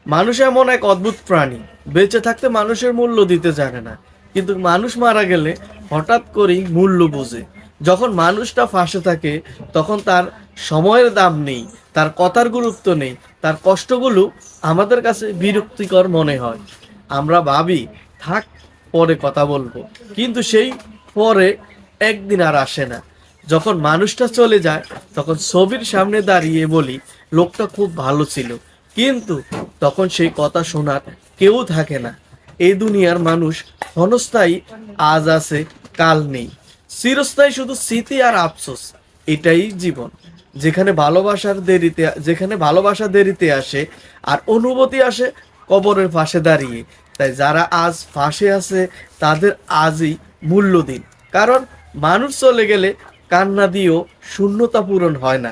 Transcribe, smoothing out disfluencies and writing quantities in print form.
মানুষ এমন এক অদ্ভুত প্রাণী, বেঁচে থাকতে মানুষের মূল্য দিতে জানে না, কিন্তু মানুষ মারা গেলে হঠাৎ করেই মূল্য বোঝে। যখন মানুষটা ফাঁসে থাকে তখন তার সময়ের দাম নেই, তার কথার গুরুত্ব নেই, তার কষ্টগুলো আমাদের কাছে বিরক্তিকর মনে হয়। আমরা ভাবি থাক, পরে কথা বলবো, কিন্তু সেই পরে একদিন আর আসে না। যখন মানুষটা চলে যায় তখন ছবির সামনে দাঁড়িয়ে বলি লোকটা খুব ভালো ছিল, কিন্তু তখন সেই কথা শোনার কেউ থাকে না। এই দুনিয়ার মানুষ ক্ষণস্থায়ী, আজ আছে কাল নেই, চিরস্থায়ী শুধু স্মৃতি আর আফসোস। এটাই জীবন, যেখানে ভালোবাসা দেরিতে আসে আর অনুভূতি আসে কবরের পাশে দাঁড়িয়ে। তাই যারা আজ ফাঁসে আছে তাদের আজই মূল্য দিন, কারণ মানুষ চলে গেলে কান্না দিয়েও শূন্যতা পূরণ হয় না।